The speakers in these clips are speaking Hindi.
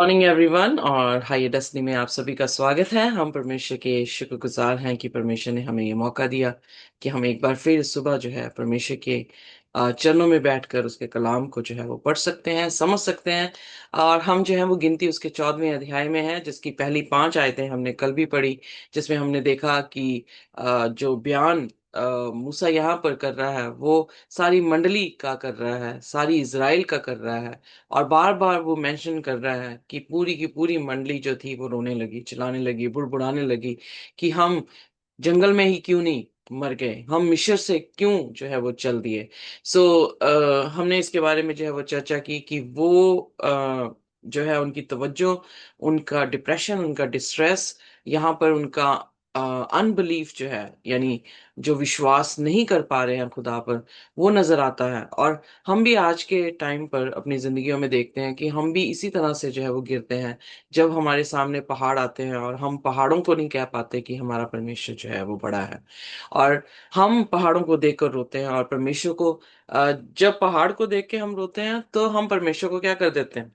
मॉर्निंग एवरीवन और हाय डेस्टिनी में आप सभी का स्वागत है। हम परमेश्वर के शुक्रगुजार हैं कि परमेश्वर ने हमें ये मौका दिया कि हम एक बार फिर सुबह जो है परमेश्वर के चरणों में बैठकर उसके कलाम को जो है वो पढ़ सकते हैं, समझ सकते हैं। और हम जो है वो गिनती उसके 14वें अध्याय में है, जिसकी पहली 5 आयतें हमने कल भी पढ़ी, जिसमें हमने देखा कि जो बयान मूसा यहाँ पर कर रहा है वो सारी मंडली का कर रहा है, सारी इज़राइल का कर रहा है। और बार बार वो मेंशन कर रहा है कि पूरी की पूरी मंडली जो थी वो रोने लगी, चिल्लाने लगी, बुड़बुड़ाने लगी कि हम जंगल में ही क्यों नहीं मर गए, हम मिस्र से क्यों जो है वो चल दिए। हमने इसके बारे में जो है वो चर्चा की कि वो जो है उनकी तवज्जो, उनका डिप्रेशन, उनका डिस्ट्रेस, यहाँ पर उनका अनबिलीफ जो है, यानी जो विश्वास नहीं कर पा रहे हैं खुदा पर, वो नजर आता है। और हम भी आज के टाइम पर अपनी जिंदगियों में देखते हैं कि हम भी इसी तरह से जो है वो गिरते हैं, जब हमारे सामने पहाड़ आते हैं और हम पहाड़ों को नहीं कह पाते कि हमारा परमेश्वर जो है वो बड़ा है। और हम पहाड़ों को देखकर रोते हैं और परमेश्वर को जब पहाड़ को देख के हम रोते हैं तो हम परमेश्वर को क्या कर देते हैं,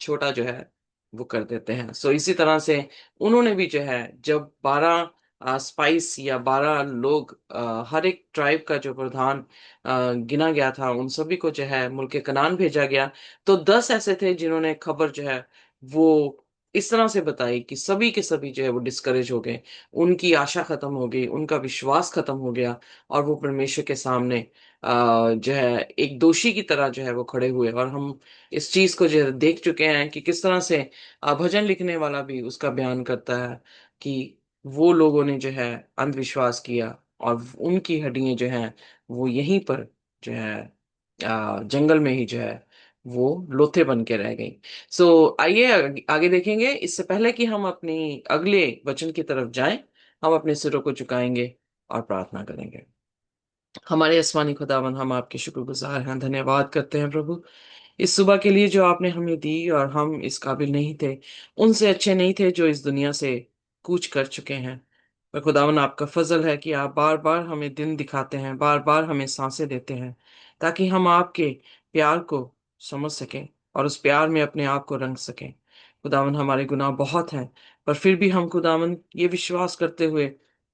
छोटा जो है वो कर देते हैं। इसी तरह से उन्होंने भी जो है, जब 12 स्पाइस या 12 लोग, हर एक ट्राइब का जो प्रधान गिना गया था, उन सभी को जो है मुल्क कनान भेजा गया, तो 10 ऐसे थे जिन्होंने खबर जो है वो इस तरह से बताई कि सभी के सभी जो है वो डिस्करेज हो गए, उनकी आशा खत्म हो गई, उनका विश्वास खत्म हो गया। और वो परमेश्वर के सामने जो है एक दोषी की तरह जो है वो खड़े हुए। और हम इस चीज को जो है देख चुके हैं कि किस तरह से भजन लिखने वाला भी उसका बयान करता है कि वो लोगों ने जो है अंधविश्वास किया और उनकी हड्डियां जो हैं वो यहीं पर जो है जंगल में ही जो है वो लोथे बन के रह गई। आइए आगे देखेंगे। इससे पहले कि हम अपनी अगले वचन की तरफ जाएं, हम अपने सिरों को झुकाएंगे और प्रार्थना करेंगे। हमारे आसमानी खुदावन, हम आपके शुक्रगुजार हैं, धन्यवाद करते हैं प्रभु, इस सुबह के लिए जो आपने हमें दी। और हम इस काबिल नहीं थे, उनसे अच्छे नहीं थे जो इस दुनिया से कूच कर चुके हैं। पर खुदावन, आपका फजल है कि आप बार बार हमें दिन दिखाते हैं, बार बार हमें सांसें देते हैं, ताकि हम आपके प्यार को समझ सकें और उस प्यार में अपने आप को रंग सकें। खुदावन, हमारे गुनाह बहुत हैं, पर फिर भी हम खुदावन ये विश्वास करते हुए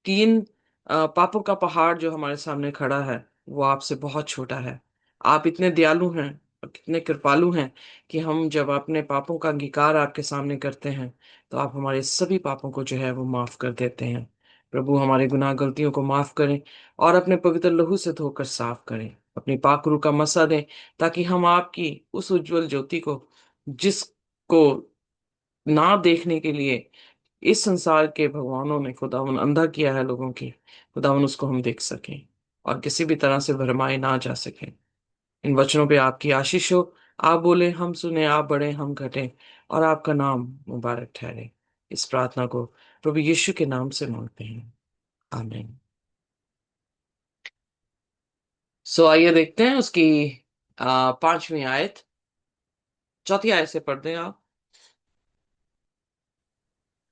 कि इन पापों का पहाड़ जो हमारे सामने खड़ा है वो आपसे बहुत छोटा है। आप इतने दयालु हैं और कितने कृपालु हैं कि हम जब अपने पापों का अंगीकार आपके सामने करते हैं तो आप हमारे सभी पापों को जो है वो माफ कर देते हैं। प्रभु, हमारे गुनाह गलतियों को माफ करें और अपने पवित्र लहू से धोकर साफ करें, अपनी पाक रूह का मसा दें, ताकि हम आपकी उस उज्जवल ज्योति को, जिसको ना देखने के लिए इस संसार के भगवानों ने खुदावन अंधा किया है लोगों की, खुदावन उसको हम देख सकें और किसी भी तरह से भरमाए ना जा सकें। इन वचनों पे आपकी आशीष हो। आप बोले हम सुने, आप बढ़े हम घटे, और आपका नाम मुबारक ठहरे। इस प्रार्थना को प्रभु यीशु के नाम से मांगते हैं, आमीन। आइए देखते हैं उसकी 5वीं आयत, चौथी आयत से पढ़ते हैं आप।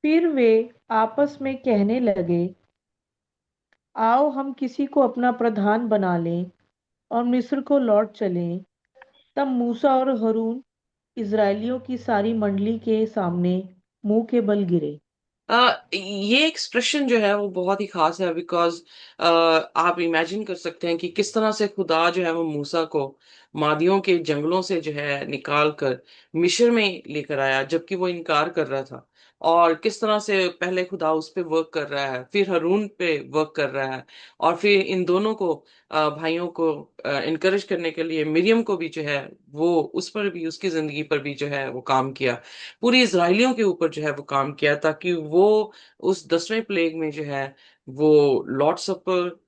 फिर वे आपस में कहने लगे, आओ हम किसी को अपना प्रधान बना लें और मिस्र को लौट चलें। तब मूसा और हारून इजरायलियों की सारी मंडली के सामने मुंह के बल गिरे। ये एक्सप्रेशन जो है वो बहुत ही खास है, बिकॉज आप इमेजिन कर सकते हैं कि किस तरह से खुदा जो है वो मूसा को मादियों के जंगलों से जो है निकाल कर मिस्र में लेकर आया, जबकि वो इनकार कर रहा था। और किस तरह से पहले खुदा उस पे वर्क कर रहा है, फिर हारून पे वर्क कर रहा है, और फिर इन दोनों को, भाइयों को इनकरेज करने के लिए मिरियम को भी जो है वो उस पर भी, उसकी जिंदगी पर भी जो है वो काम किया, पूरी इसराइलियों के ऊपर जो है वो काम किया, ताकि वो उस 10वें प्लेग में जो है वो Lord supper,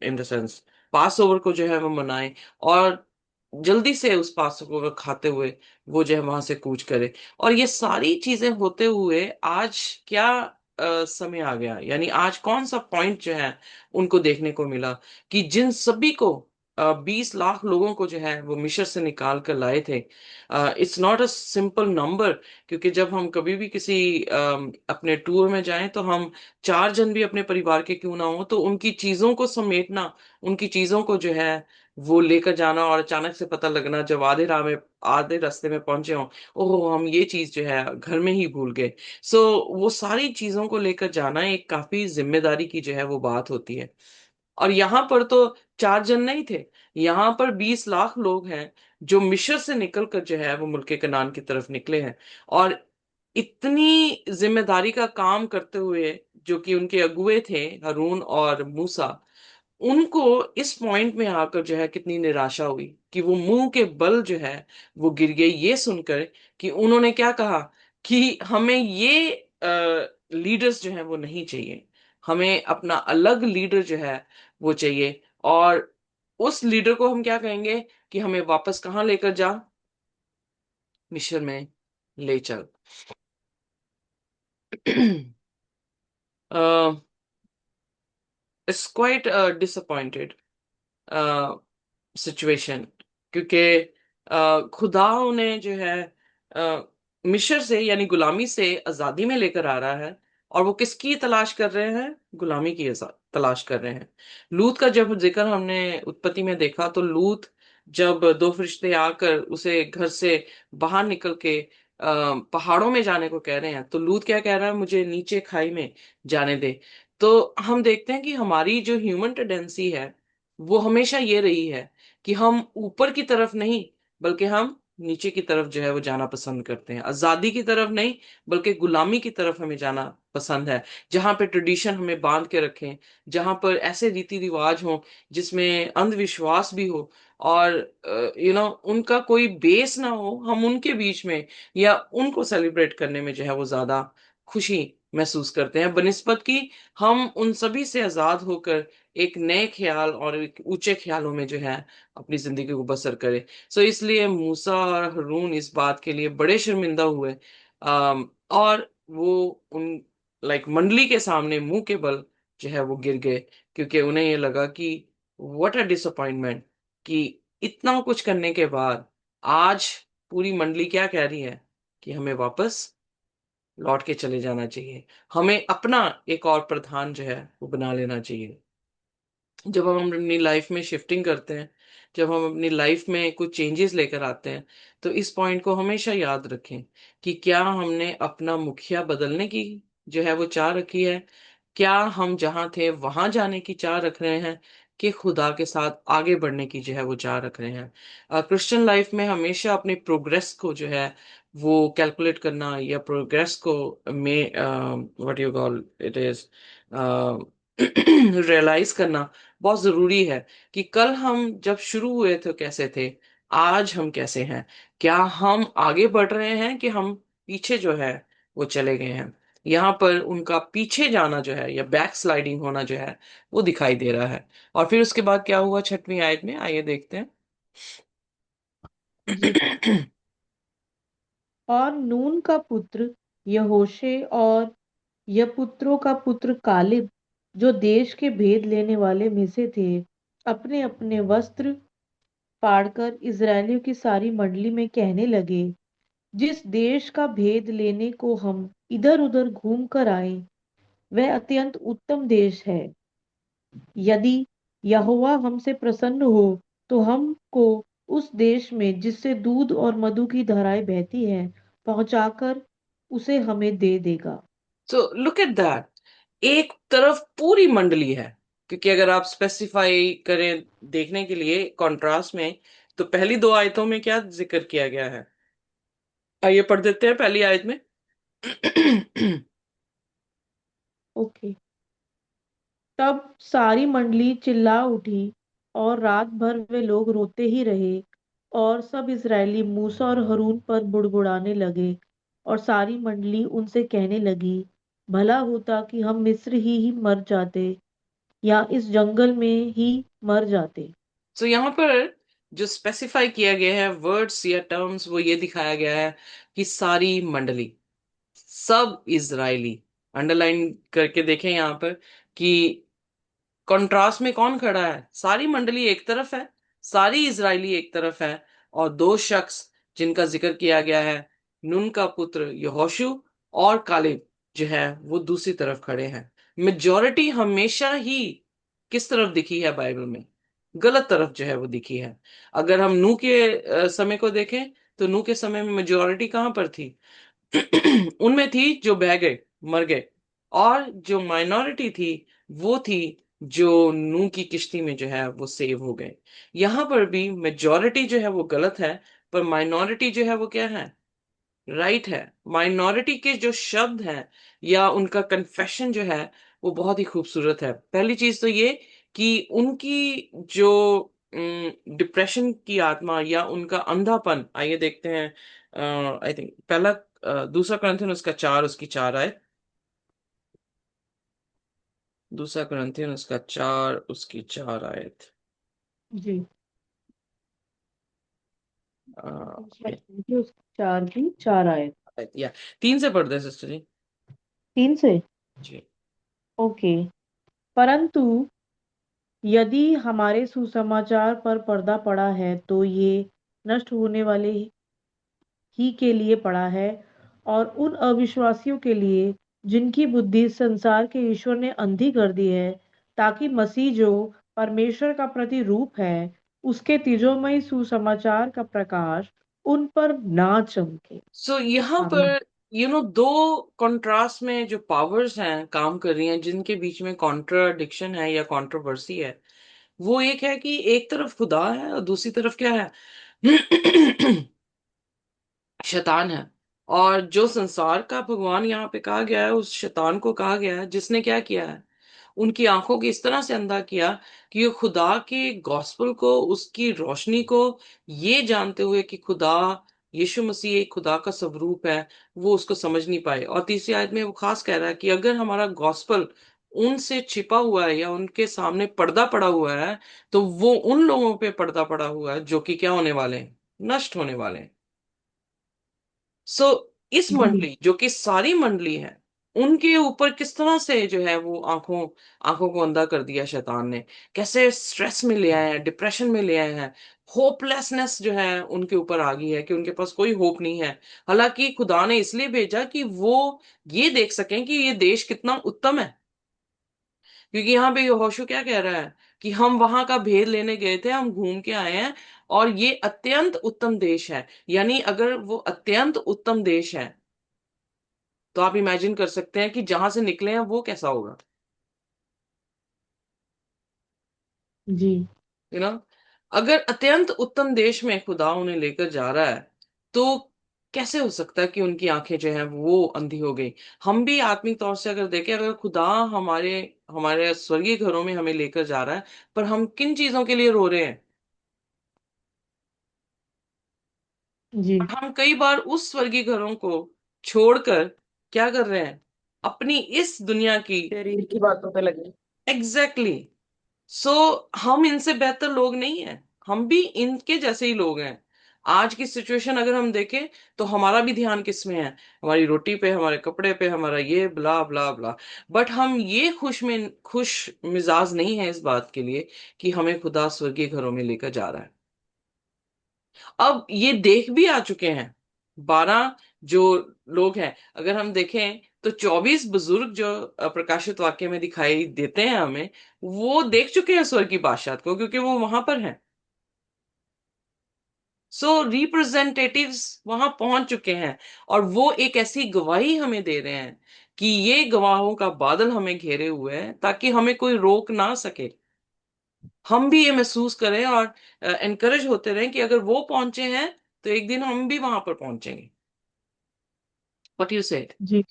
in the sense Passover को जो है वो मनाए, और जल्दी से उस पास ओवर खाते हुए वो जो है वहां से कूच करे। और ये सारी चीजें होते हुए आज क्या समय आ गया, यानी आज कौन सा पॉइंट जो है उनको देखने को मिला कि जिन सभी को 20 लाख लोगों को जो है वो मिस्र से निकाल कर लाए थे। It's not a simple number, क्योंकि जब हम कभी भी किसी अपने टूर में जाएं तो हम 4 जन भी अपने परिवार के क्यों ना हो, तो उनकी चीजों को समेटना, उनकी चीजों को जो है वो लेकर जाना और अचानक से पता लगना जब आधे रास्ते में पहुंचे हों, ओह हम ये चीज जो है घर में ही भूल गए। सो वो सारी चीजों को लेकर जाना एक काफी जिम्मेदारी की जो है वो बात होती है। और यहाँ पर तो 4 जन नहीं थे, यहाँ पर 20 लाख लोग हैं जो मिस्र से निकलकर जो है वो मुल्के कनान की तरफ निकले हैं। और इतनी जिम्मेदारी का काम करते हुए जो कि उनके अगुए थे हारून और मूसा, उनको इस पॉइंट में आकर जो है कितनी निराशा हुई कि वो मुंह के बल जो है वो गिर गए ये सुनकर कि उन्होंने क्या कहा कि हमें ये लीडर्स जो है वो नहीं चाहिए, हमें अपना अलग लीडर जो है वो चाहिए। और उस लीडर को हम क्या कहेंगे कि हमें वापस कहाँ लेकर जा, मिस्र में ले चल। इट्स क्वाइट डिसअपॉइंटेड सिचुएशन, क्योंकि खुदा उन्हें जो है अ, मिस्र से यानी गुलामी से आजादी में लेकर आ रहा है। और वो किसकी तलाश कर रहे हैं, गुलामी की तलाश कर रहे हैं। लूत का जब जिक्र हमने उत्पत्ति में देखा तो लूत जब दो फरिश्ते आकर उसे घर से बाहर निकल के पहाड़ों में जाने को कह रहे हैं तो लूत क्या कह रहा है, मुझे नीचे खाई में जाने दे। तो हम देखते हैं कि हमारी जो ह्यूमन टेंडेंसी है वो हमेशा ये रही है कि हम ऊपर की तरफ नहीं बल्कि हम नीचे की तरफ जो है वो जाना पसंद करते हैं, आजादी की तरफ नहीं बल्कि गुलामी की तरफ हमें जाना पसंद है। जहां पे ट्रेडिशन हमें बांध के रखें, जहां पर ऐसे रीति रिवाज हो जिसमें अंधविश्वास भी हो और उनका कोई बेस ना हो, हम उनके बीच में या उनको सेलिब्रेट करने में जो है वो ज्यादा खुशी महसूस करते हैं बनिस्बत की हम उन सभी से आजाद होकर एक नए ख्याल और एक ऊंचे ख्यालों में जो है अपनी जिंदगी को बसर करे। सो इसलिए मूसा और हारून इस बात के लिए बड़े शर्मिंदा हुए। और वो उन मंडली के सामने मुंह के बल जो है वो गिर गए, क्योंकि उन्हें ये लगा कि व्हाट अ डिसअपॉइंटमेंट कि इतना कुछ करने के बाद आज पूरी मंडली क्या कह रही है कि हमें वापस लौट के चले जाना चाहिए, हमें अपना एक और प्रधान जो है वो बना लेना चाहिए। जब हम अपनी लाइफ में शिफ्टिंग करते हैं, जब हम अपनी लाइफ में कुछ चेंजेस लेकर आते हैं, तो इस पॉइंट को हमेशा याद रखें कि क्या हमने अपना मुखिया बदलने की जो है वो चाह रखी है, क्या हम जहां थे वहां जाने की चाह रख रहे हैं, कि खुदा के साथ आगे बढ़ने की जो है वो चाह रख रहे हैं। क्रिश्चियन लाइफ में हमेशा अपने प्रोग्रेस को जो है वो कैलकुलेट करना या प्रोग्रेस को में what you call it is realise करना बहुत जरूरी है कि कल हम जब शुरू हुए थे कैसे थे, आज हम कैसे हैं, क्या हम आगे बढ़ रहे हैं कि हम पीछे जो है वो चले गए हैं। यहाँ पर उनका पीछे जाना जो है या बैक स्लाइडिंग होना जो है वो दिखाई दे रहा है। और फिर उसके बाद क्या हुआ 6वीं आयत में, आइए देखते हैं। जी। और नून का पुत्र यहोशे और यपुत्रों का पुत्र कालिब, जो देश के भेद लेने वाले में से थे, अपने अपने वस्त्र फाड़कर इस्राएलियों की सारी मंडली में कहने लगे, जिस देश का भेद लेने को हम इधर उधर घूम कर आए वह अत्यंत उत्तम देश है। यदि यहोवा हमसे प्रसन्न हो तो हमको उस देश में जिससे दूध और मधु की धाराएं बहती हैं पहुंचाकर उसे हमें दे देगा। सो लुक एट दैट, एक तरफ पूरी मंडली है, क्योंकि अगर आप स्पेसिफाई करें देखने के लिए कंट्रास्ट में, तो पहली 2 आयतों में क्या जिक्र किया गया है, आइए पढ़ देते हैं पहली आयत में। ओके। तब सारी मंडली चिल्ला उठी और रात भर वे लोग रोते ही रहे, और सब इस्राएली मूसा और हारून पर बुड़बुड़ाने लगे। और सारी मंडली उनसे कहने लगी, भला होता कि हम मिस्र ही मर जाते या इस जंगल में ही मर जाते। सो यहाँ पर जो स्पेसिफाई किया गया है वर्ड्स या टर्म्स वो ये दिखाया गया है कि सारी मंडली, सब इजरायली, अंडरलाइन करके देखें यहाँ पर कि कंट्रास्ट में कौन खड़ा है, सारी मंडली एक तरफ है, सारी इजरायली एक तरफ है, और दो शख्स जिनका जिक्र किया गया है, नून का पुत्र यहोशू और कालेब जो है वो दूसरी तरफ खड़े हैं। मेजोरिटी हमेशा ही किस तरफ दिखी है बाइबल में, गलत तरफ जो है वो दिखी है। अगर हम नूह के समय को देखें, तो नूह के समय में मेजोरिटी कहाँ पर थी? उनमें थी जो बह गए, मर गए। और जो माइनॉरिटी थी, वो थी जो नूह की किश्ती में जो है वो सेव हो गए। यहां पर भी मेजोरिटी जो है वो गलत है, पर माइनॉरिटी जो है वो क्या है? राइट है। माइनॉरिटी के जो शब्द हैं या उनका कन्फेशन जो है वो बहुत ही खूबसूरत है। पहली चीज तो ये कि उनकी जो डिप्रेशन की आत्मा या उनका अंधापन, आइए देखते हैं। आई थिंक पहला, दूसरा करंथियन उसका 4, उसकी 4 आए। दूसरा करंथियन उसका 4, उसकी 4 आयत। जी। अ, उसकी 4 की 4 आयत। या 3 से पढ़ दे सिस्टर जी। 3 से। जी। ओके। परंतु यदि हमारे सुसमाचार पर पर्दा पड़ा है तो ये नष्ट होने वाले ही के लिए पड़ा है, और उन अविश्वासियों के लिए जिनकी बुद्धि संसार के ईश्वर ने अंधी कर दी है, ताकि मसीह जो परमेश्वर का प्रतिरूप है, उसके तेजोमय सुसमाचार का प्रकाश उन पर ना चमके। सो यहाँ आमीन। पर दो कॉन्ट्रास्ट में जो पावर्स हैं काम कर रही हैं, जिनके बीच में कॉन्ट्राडिक्शन है या कंट्रोवर्सी है। वो एक है कि एक तरफ खुदा है और दूसरी तरफ क्या है? शैतान है। और जो संसार का भगवान यहाँ पे कहा गया है, उस शैतान को कहा गया है जिसने क्या किया है? उनकी आंखों को इस तरह से अंधा किया कि ये खुदा के गॉस्पेल को, उसकी रोशनी को, ये जानते हुए कि खुदा, यीशु मसीह एक खुदा का स्वरूप है, वो उसको समझ नहीं पाए। और तीसरी आयत में वो खास कह रहा है कि अगर हमारा गॉस्पेल उनसे छिपा हुआ है या उनके सामने पर्दा पड़ा हुआ है, तो वो उन लोगों पे पर्दा पड़ा हुआ है जो कि क्या होने वाले हैं? नष्ट होने वाले हैं। सो इस जी। मंडली, जो कि सारी मंडली है, उनके ऊपर किस तरह से जो है वो आंखों आंखों को अंधा कर दिया शैतान ने। कैसे स्ट्रेस में ले आए हैं, डिप्रेशन में ले आए हैं। होपलेसनेस जो है उनके ऊपर आ गई है कि उनके पास कोई होप नहीं है। हालांकि खुदा ने इसलिए भेजा कि वो ये देख सकें कि ये देश कितना उत्तम है। क्योंकि यहाँ पे यहोशू क्या कह रहा है कि हम वहां का भेद लेने गए थे, हम घूम के आए हैं, और ये अत्यंत उत्तम देश है। यानी अगर वो अत्यंत उत्तम देश है, तो आप इमेजिन कर सकते हैं कि जहां से निकले हैं वो कैसा होगा। जी। यू नो अगर अत्यंत उत्तम देश में खुदा उन्हें लेकर जा रहा है, तो कैसे हो सकता है कि उनकी आंखें जो है वो अंधी हो गई? हम भी आत्मिक तौर से अगर देखें, अगर खुदा हमारे हमारे स्वर्गीय घरों में हमें लेकर जा रहा है, पर हम किन चीजों के लिए रो रहे हैं? जी। हम कई बार उस स्वर्गीय घरों को छोड़कर क्या कर रहे हैं? अपनी इस दुनिया की शरीर की बातों पे लगे। एग्जैक्टली। सो हम इनसे बेहतर लोग नहीं हैं, हम भी इनके जैसे ही लोग हैं। आज की सिचुएशन अगर हम देखें, तो हमारा भी ध्यान किस में है? हमारी रोटी पे, हमारे कपड़े पे, हमारा ये ब्ला ब्ला ब्ला। बट हम ये खुश मिजाज नहीं है इस बात के लिए कि हमें खुदा स्वर्गीय घरों में लेकर जा रहा है। अब ये देख भी आ चुके हैं 12 जो लोग हैं। अगर हम देखें तो 24 बुजुर्ग जो प्रकाशित वाक्य में दिखाई देते हैं हमें, वो देख चुके हैं स्वर्ग की बादशाह को, क्योंकि वो वहां पर हैं। सो रिप्रेजेंटेटिव्स वहां पहुंच चुके हैं, और वो एक ऐसी गवाही हमें दे रहे हैं कि ये गवाहों का बादल हमें घेरे हुए है, ताकि हमें कोई रोक ना सके। हम भी ये महसूस करें और एनकरेज होते रहें कि अगर वो पहुंचे हैं, तो एक दिन हम भी वहां पर पहुंचेंगे। व्हाट यू से? जी।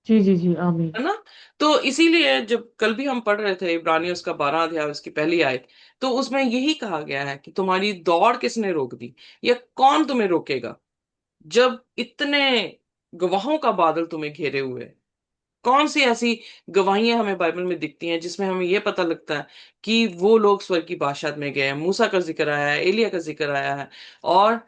जी। जी। जी। आमीन। है ना? तो इसीलिए जब कल भी हम पढ़ रहे थे इब्रानियों उसका 12 अध्याय, उसकी पहली आयत, तो उसमें यही कहा गया है कि तुम्हारी दौड़ किसने रोक दी, या कौन तुम्हें रोकेगा जब इतने गवाहों का बादल तुम्हें घेरे हुए है? कौन सी ऐसी गवाहियां हमें बाइबल में दिखती हैं जिसमें हमें यह पता लगता है कि वो लोग स्वर्ग की बादशाहत में गए हैं? मूसा का जिक्र आया है, एलिया का जिक्र आया है। और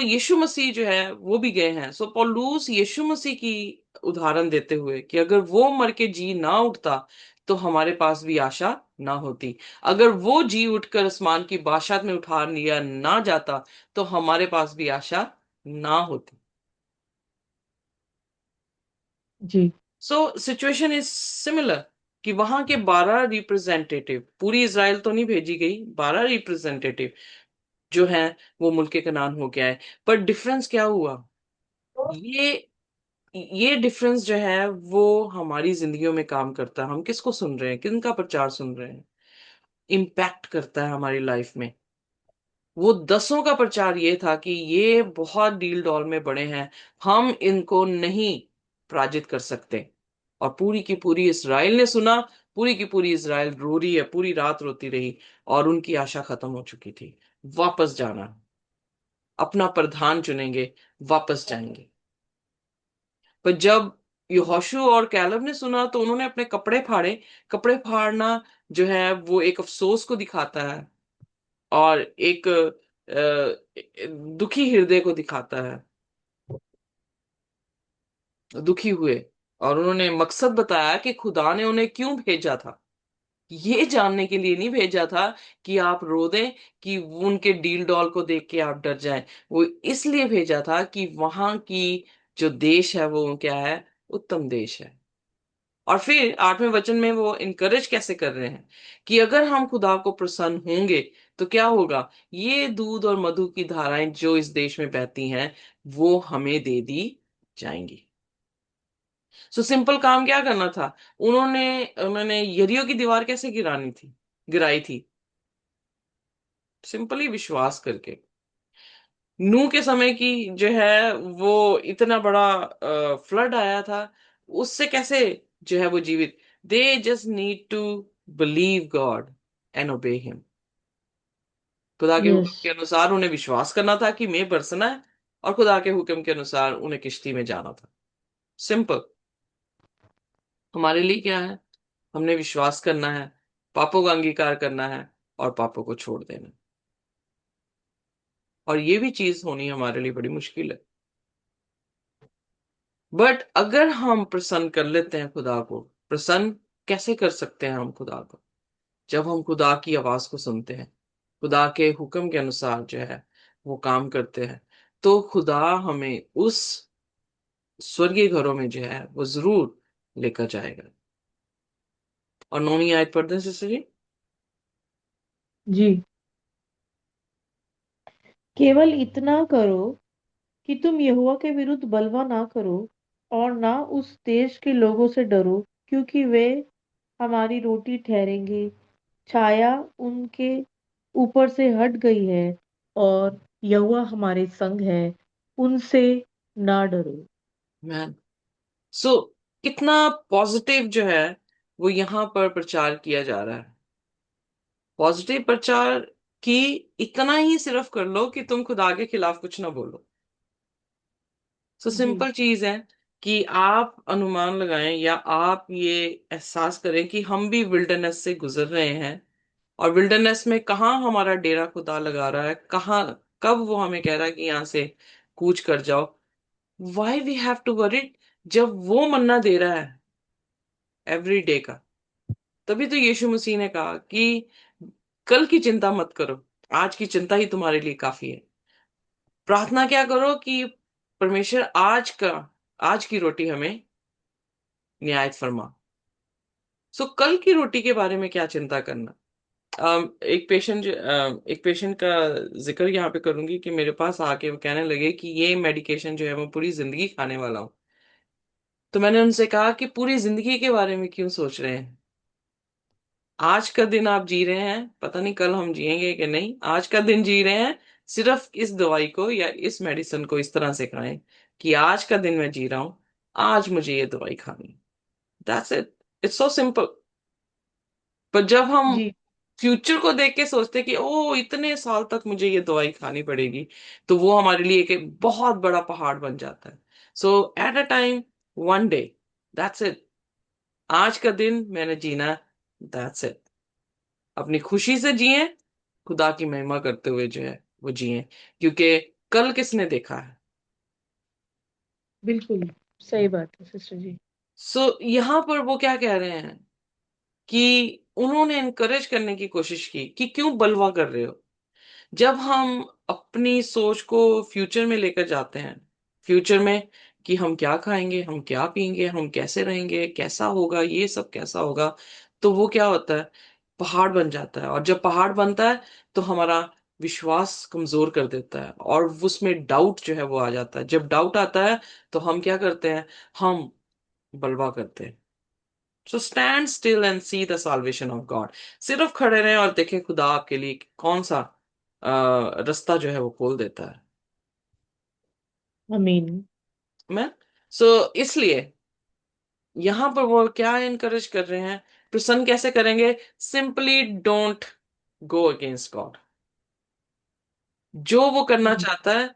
यीशु मसीह जो है वो भी गए हैं। पौलुस यीशु मसीह की उदाहरण देते हुए कि अगर वो मर के जी ना उठता, तो हमारे पास भी आशा ना होती। अगर वो जी उठकर आसमान की बादशाहत में उठा लिया ना जाता, तो हमारे पास भी आशा ना होती। जी। सो सिचुएशन इज सिमिलर कि वहां के 12 रिप्रेजेंटेटिव, पूरी इसराइल तो नहीं भेजी गई, 12 रिप्रेजेंटेटिव जो है वो मुल्क कनान हो गया है। पर डिफरेंस क्या हुआ? ये ये डिफरेंस जो है वो हमारी जिंदगियों में काम करता है। हम किसको सुन रहे हैं, किनका प्रचार सुन रहे हैं, इम्पैक्ट करता है हमारी लाइफ में। वो दसों का प्रचार ये था कि ये बहुत डील डॉल में बड़े हैं, हम इनको नहीं पराजित कर सकते। और पूरी की पूरी इसराइल ने सुना, पूरी की पूरी इसराइल रो रही है, पूरी रात रोती रही, और उनकी आशा खत्म हो चुकी थी। वापस जाना, अपना प्रधान चुनेंगे, वापस जाएंगे। पर जब यहोशू और कैलब ने सुना तो उन्होंने अपने कपड़े फाड़े। कपड़े फाड़ना जो है वो एक अफसोस को दिखाता है, और एक दुखी हृदय को दिखाता है। दुखी हुए, और उन्होंने मकसद बताया कि खुदा ने उन्हें क्यों भेजा था। ये जानने के लिए नहीं भेजा था कि आप रो दें, कि उनके डील डॉल को देख के आप डर जाएं। वो इसलिए भेजा था कि वहां की जो देश है वो क्या है, उत्तम देश है। और फिर 8वें वचन में वो इनकरेज कैसे कर रहे हैं कि अगर हम खुदा को प्रसन्न होंगे तो क्या होगा, ये दूध और मधु की धाराएं जो इस देश में बहती हैं वो हमें दे दी जाएंगी। सो सिंपल काम क्या करना था, उन्होंने उन्होंने यरीहो की दीवार कैसे गिराई थी? सिंपली विश्वास करके। नूह के समय की जो है वो इतना बड़ा फ्लड आया था, उससे कैसे जो है वो जीवित, they just need to believe God and obey him. खुदा के यस। हुक्म के अनुसार उन्हें विश्वास करना था कि मैं बरसना है, और खुदा के हुक्म के अनुसार उन्हें किश्ती में जाना था। सिंपल। हमारे लिए क्या है? हमने विश्वास करना है, पापों का अंगीकार करना है, और पापों को छोड़ देना है। और ये भी चीज होनी हमारे लिए बड़ी मुश्किल है। बट अगर हम प्रसन्न कर लेते हैं खुदा को, प्रसन्न कैसे कर सकते हैं हम खुदा को? जब हम खुदा की आवाज को सुनते हैं, खुदा के हुक्म के अनुसार जो है वो काम करते हैं, तो खुदा हमें उस स्वर्गीय घरों में जो है वो जरूर लेकर जाएगा। और 9वीं आयत पढ़ते हैं सिस्टर जी। जी। केवल इतना करो कि तुम यहोवा के विरुद्ध बलवा ना करो और ना उस देश के लोगों से डरो, क्योंकि वे हमारी रोटी ठहरेंगे। छाया उनके ऊपर से हट गई है और यहोवा हमारे संग है, उनसे ना डरो। मैन, सो कितना पॉजिटिव जो है वो यहाँ पर प्रचार किया जा रहा है। पॉजिटिव प्रचार कि इतना ही सिर्फ कर लो कि तुम खुदा के खिलाफ कुछ ना बोलो। सो जी। सिंपल चीज है कि आप अनुमान लगाएं या आप ये एहसास करें कि हम भी विल्डरनेस से गुजर रहे हैं, और विल्डरनेस में कहाँ हमारा डेरा खुदा लगा रहा है, कहाँ कब वो हमें कह रहा है कि यहाँ से कूच कर जाओ। Why we have to worry, जब वो मन्ना दे रहा है एवरी डे का। तभी तो यीशु मसीह ने कहा कि कल की चिंता मत करो, आज की चिंता ही तुम्हारे लिए काफी है। प्रार्थना क्या करो कि परमेश्वर आज की रोटी हमें नियायत फरमा। सो कल की रोटी के बारे में क्या चिंता करना। एक पेशेंट का जिक्र यहाँ पे करूंगी कि मेरे पास आके वो कहने लगे कि ये मेडिकेशन जो है मैं पूरी जिंदगी खाने वाला हूँ। तो मैंने उनसे कहा कि पूरी जिंदगी के बारे में क्यों सोच रहे हैं? आज का दिन आप जी रहे हैं, पता नहीं कल हम जिएंगे कि नहीं। आज का दिन जी रहे हैं, सिर्फ इस दवाई को या इस मेडिसिन को इस तरह से खाएं कि आज का दिन मैं जी रहा हूं, आज मुझे ये दवाई खानी। That's it. It's so simple. पर जब हम जी। फ्यूचर को देख के सोचते कि ओ इतने साल तक मुझे ये दवाई खानी पड़ेगी, तो वो हमारे लिए एक बहुत बड़ा पहाड़ बन जाता है। So at a time, one day, that's it. आज का दिन मैंने जीना, दैट्स इट। अपनी खुशी से जिए, खुदा की महिमा करते हुए जो है वो जिए, क्योंकि कल किसने देखा है। बिल्कुल सही बात है सिस्टर जी। सो यहाँ पर वो क्या कह रहे हैं कि उन्होंने इनकरेज करने की कोशिश की कि क्यों बलवा कर रहे हो। जब हम अपनी सोच को फ्यूचर में लेकर जाते हैं, फ्यूचर में कि हम क्या खाएंगे, हम क्या पिएंगे, हम कैसे रहेंगे, कैसा होगा, ये सब कैसा होगा, तो वो क्या होता है, पहाड़ बन जाता है। और जब पहाड़ बनता है तो हमारा विश्वास कमजोर कर देता है, और उसमें डाउट जो है वो आ जाता है। जब डाउट आता है तो हम क्या करते हैं, हम बलवा करते हैं। So stand still and see the salvation of God. सिर्फ खड़े रहें और देखें खुदा आपके लिए कौन सा रास्ता जो है वो खोल देता है। आमीन। मैं सो इसलिए यहां पर वो क्या इनकरेज कर रहे हैं, प्रसन्न कैसे करेंगे, simply don't go against God. जो वो करना चाहता है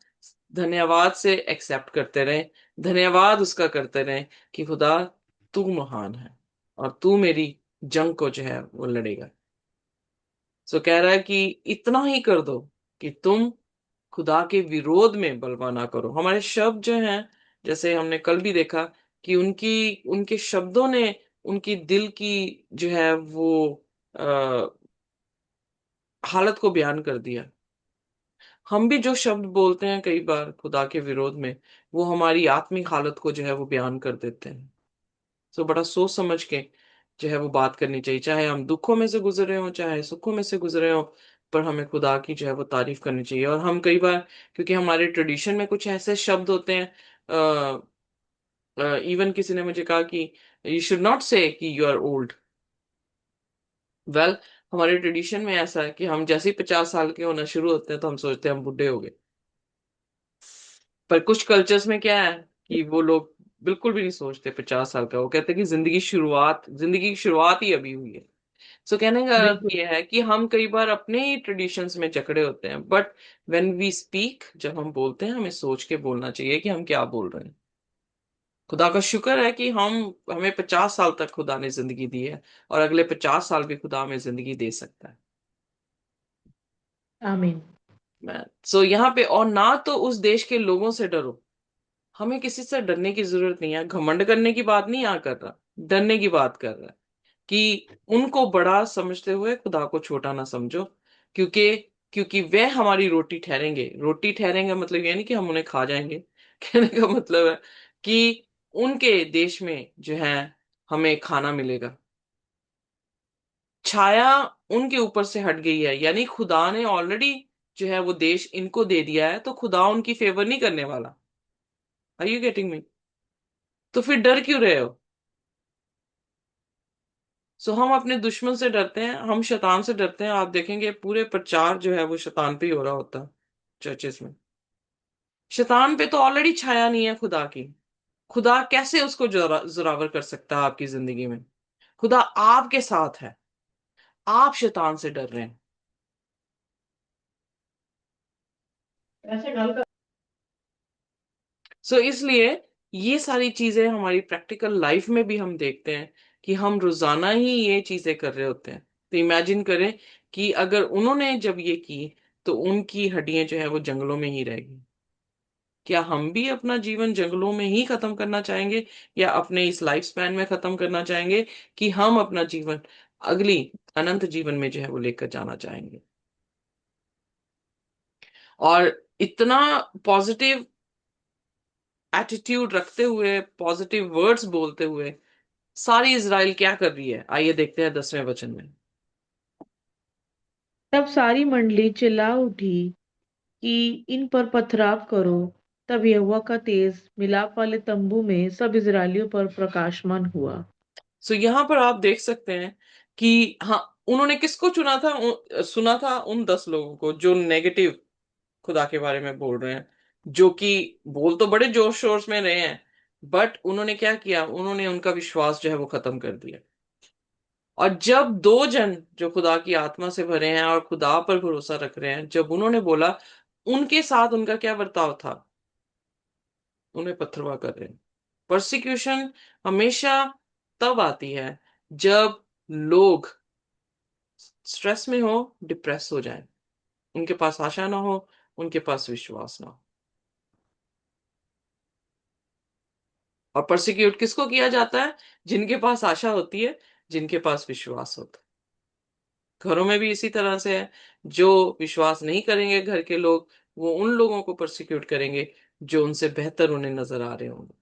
धन्यवाद से एक्सेप्ट करते रहे, धन्यवाद उसका करते रहे कि खुदा तू महान है और तू मेरी जंग को जो है वो लड़ेगा। सो कह रहा है कि इतना ही कर दो कि तुम खुदा के विरोध में बलवा ना करो। हमारे शब्द जो हैं, जैसे हमने कल भी देखा कि उनकी उनके शब्दों ने उनकी दिल की जो है वो आ, हालत को बयान कर दिया। हम भी जो शब्द बोलते हैं कई बार खुदा के विरोध में, वो हमारी आत्मिक हालत को जो है वो बयान कर देते हैं। सो बड़ा सोच समझ के जो है वो बात करनी चाहिए, चाहे हम दुखों में से गुजरे हो चाहे सुखों में से गुजरे हो, पर हमें खुदा की जो है वो तारीफ करनी चाहिए। और हम कई बार, क्योंकि हमारे ट्रेडिशन में कुछ ऐसे शब्द होते हैं, इवन किसी ने मुझे कहा कि यू शुड नॉट से कि यू आर ओल्ड। वेल, हमारे ट्रेडिशन में ऐसा है कि हम जैसे ही 50 साल के होना शुरू होते हैं तो हम सोचते हैं हम बुढ़े हो गए। पर कुछ कल्चर्स में क्या है कि वो लोग बिल्कुल भी नहीं सोचते 50 साल का, वो कहते हैं कि जिंदगी की शुरुआत ही अभी हुई है। सो कहने का अर्थ बिल्कुल। ये है कि हम कई बार अपने ही ट्रेडिशंस में जकड़े होते हैं, बट व्हेन वी स्पीक, जब हम बोलते हैं हमें सोच के बोलना चाहिए कि हम क्या बोल रहे हैं। खुदा का शुक्र है कि हम हमें 50 साल तक खुदा ने जिंदगी दी है, और अगले 50 साल भी खुदा हमें जिंदगी दे सकता है। आमीन। मैं सो यहाँ पे, और ना तो उस देश के लोगों से डरो। हमें किसी से डरने की जरूरत नहीं है, घमंड करने की बात नहीं यहाँ कर रहा, डरने की बात कर रहा है कि उनको बड़ा समझते हुए खुदा को छोटा ना समझो। क्योंकि क्योंकि वे हमारी रोटी ठहरेंगे। रोटी ठहरेंगे मतलब ये नहीं कि हम उन्हें खा जाएंगे। कहने का मतलब है कि उनके देश में जो है हमें खाना मिलेगा। छाया उनके ऊपर से हट गई है, यानी खुदा ने ऑलरेडी जो है वो देश इनको दे दिया है, तो खुदा उनकी फेवर नहीं करने वाला। Are you getting me? तो फिर डर क्यों रहे हो? सो हम अपने दुश्मन से डरते हैं, हम शैतान से डरते हैं। आप देखेंगे पूरे प्रचार जो है वो शैतान पे ही हो रहा होता है चर्चेस में। शैतान पे तो ऑलरेडी छाया नहीं है खुदा की। खुदा कैसे उसको जोरावर कर सकता है आपकी जिंदगी में? खुदा आपके साथ है, आप शैतान से डर रहे हैं। ऐसे गल कर। सो इसलिए ये सारी चीजें हमारी प्रैक्टिकल लाइफ में भी हम देखते हैं कि हम रोजाना ही ये चीजें कर रहे होते हैं। तो इमेजिन करें कि अगर उन्होंने जब ये की तो उनकी हड्डियां जो है वो जंगलों में ही रहेगी। क्या हम भी अपना जीवन जंगलों में ही खत्म करना चाहेंगे, या अपने इस लाइफ स्पैन में खत्म करना चाहेंगे, कि हम अपना जीवन अगली अनंत जीवन में जो है वो लेकर जाना चाहेंगे? और इतना पॉजिटिव एटीट्यूड रखते हुए, पॉजिटिव वर्ड्स बोलते हुए सारी इज़राइल क्या कर रही है, आइए देखते हैं 10वें वचन में। तब सारी मंडली चिल्ला उठी कि इन पर पथराव करो। तब यहोवा का तेज मिलाप वाले तंबू में सब इजरायलियों पर प्रकाशमान हुआ। सो यहाँ पर आप देख सकते हैं कि हाँ, उन्होंने किसको चुना था, सुना था उन 10 लोगों को जो नेगेटिव खुदा के बारे में बोल रहे हैं, जो कि बोल तो बड़े जोर शोर में रहे हैं, बट उन्होंने क्या किया, उन्होंने उनका विश्वास जो है वो खत्म कर दिया। और जब 2 जन जो खुदा की आत्मा से भरे हैं और खुदा पर भरोसा रख रहे हैं, जब उन्होंने बोला, उनके साथ उनका क्या बर्ताव था, उन्हें पत्थरवा कर रहे हैं। परसिक्यूशन हमेशा तब आती है जब लोग स्ट्रेस में हो, डिप्रेस हो जाए, उनके पास आशा ना हो, उनके पास विश्वास ना हो। और परसिक्यूट किसको किया जाता है? जिनके पास आशा होती है, जिनके पास विश्वास होता है। घरों में भी इसी तरह से है। जो विश्वास नहीं करेंगे घर के लोग, वो उन लोगों को परसिक्यूट करेंगे जो उनसे बेहतर उन्हें नजर आ रहे होंगे।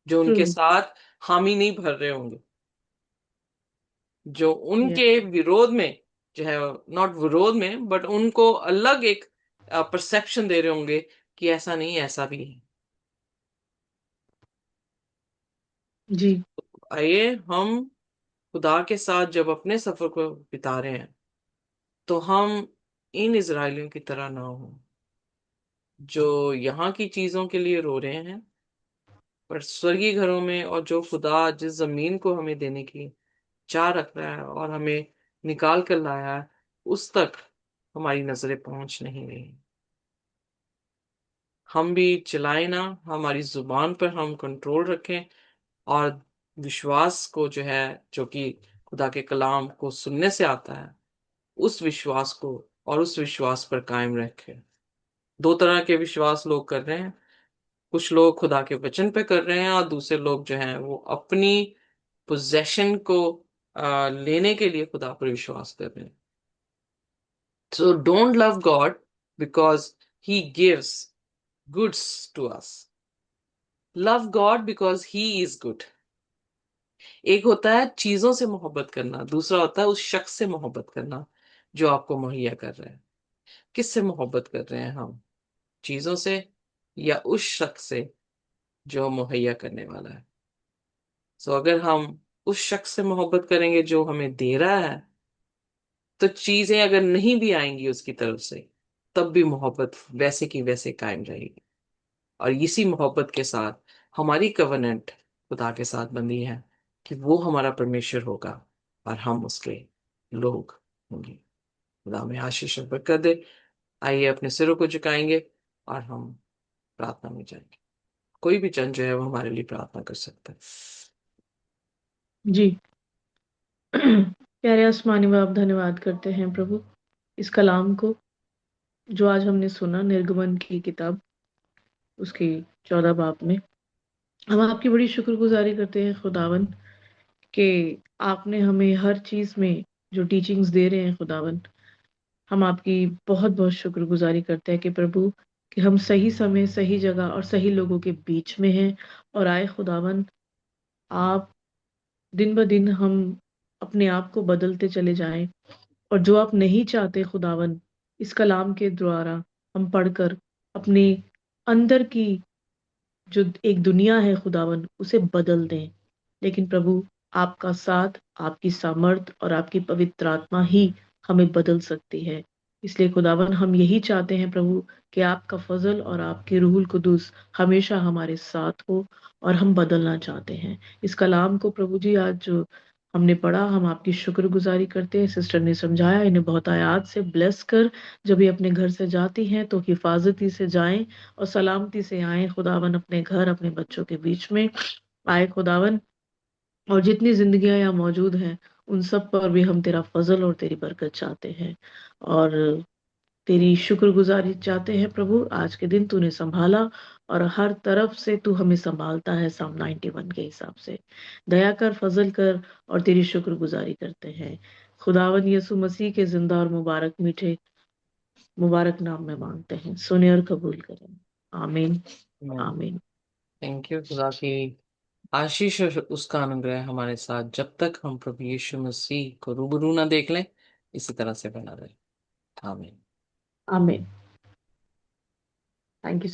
जो ट्रू। उनके साथ हामी नहीं भर रहे होंगे, जो या। उनके विरोध में जो है, नॉट विरोध में बट उनको अलग एक परसेप्शन दे रहे होंगे कि ऐसा नहीं, ऐसा भी है। जी। आइए हम खुदा के साथ जब अपने सफर को बिता रहे हैं, तो हम इन इजरायलियों की तरह ना हो, जो यहाँ की चीजों के लिए रो रहे हैं, पर स्वर्गीय घरों में, और जो खुदा जिस जमीन को हमें देने की चाह रख रहा है और हमें निकाल कर लाया है, उस तक हमारी नजरें पहुंच नहीं रही। हम भी चिल्लाए ना, हमारी जुबान पर हम कंट्रोल रखें, और विश्वास को जो है, जो कि खुदा के कलाम को सुनने से आता है, उस विश्वास को और उस विश्वास पर कायम रखें। दो तरह के विश्वास लोग कर रहे हैं। कुछ लोग खुदा के वचन पे कर रहे हैं, और दूसरे लोग जो हैं वो अपनी पोजेशन को लेने के लिए खुदा पर विश्वास कर रहे हैं। So don't love God because He gives goods to us. Love God because He is good. एक होता है चीजों से मोहब्बत करना, दूसरा होता है उस शख्स से मोहब्बत करना जो आपको मुहैया कर रहा है। किससे मोहब्बत कर रहे हैं हम? चीजों से, या उस शख्स से जो मुहैया करने वाला है? सो अगर हम उस शख्स से मोहब्बत करेंगे जो हमें दे रहा है, तो चीजें अगर नहीं भी आएंगी उसकी तरफ से, तब भी मोहब्बत वैसे की वैसे कायम रहेगी। और इसी मोहब्बत के साथ हमारी कवनेंट खुदा के साथ बंधी है कि वो हमारा परमेश्वर होगा और हम उसके लोग होंगे। खुदा में आशीष और बरकत दे। आइए अपने सिरों को झुकाएंगे और हम प्रार्थना में जाएंगे। कोई भी जन जो है वो हमारे लिए प्रार्थना कर सकता है। जी। प्यारे आसमानी बाप, धन्यवाद करते हैं प्रभु इस कलाम को जो आज हमने सुना, निर्गमन की किताब उसकी 14 बाब में। हम आपकी बड़ी शुक्रगुजारी करते हैं खुदावन कि आपने हमें हर चीज में जो टीचिंग्स दे रहे हैं खुदावन, हम आपकी बहुत बहुत शुक्रगुजारी करते हैं कि प्रभु, कि हम सही समय सही जगह और सही लोगों के बीच में हैं। और आए खुदावन, आप दिन ब दिन हम अपने आप को बदलते चले जाएं, और जो आप नहीं चाहते खुदावन, इस कलाम के द्वारा हम पढ़कर अपने अंदर की जो एक दुनिया है खुदावन, उसे बदल दें। लेकिन प्रभु, आपका साथ, आपकी सामर्थ और आपकी पवित्र आत्मा ही हमें बदल सकती है। इसलिए खुदावन, हम यही चाहते हैं प्रभु कि आपका फजल और आपकी रूहुल कुदूस हमेशा हमारे साथ हो, और हम बदलना चाहते हैं। इस कलाम को प्रभु जी आज जो हमने पढ़ा, हम आपकी शुक्रगुजारी करते हैं। सिस्टर ने समझाया, इन्हें बहुत आयात से ब्लेस कर, जब ये अपने घर से जाती हैं तो हिफाजती से जाएं और सलामती से आए खुदावन, अपने घर अपने बच्चों के बीच में आए खुदावन। और जितनी जिंदगियां यहाँ मौजूद हैं, उन सब पर भी हम तेरा फजल और तेरी बरकत चाहते हैं, और तेरी शुक्रगुजारी चाहते हैं प्रभु। आज के दिन तूने संभाला, और हर तरफ से तू हमें संभालता है, साम 91 के हिसाब से। दया कर, फजल कर, और तेरी शुक्रगुजारी करते हैं खुदावन यीशु मसीह के जिंदा और मुबारक मीठे मुबारक नाम में मांगते हैं, सुने और कबूल करें। आमीन। आमीन। Thank you. खुदा की आशीष और उसका अनुग्रह हमारे साथ जब तक हम प्रभु यीशु मसीह को रूबरू ना देख लें, इसी तरह से बना रहे। आमीन। आमीन। Thank you.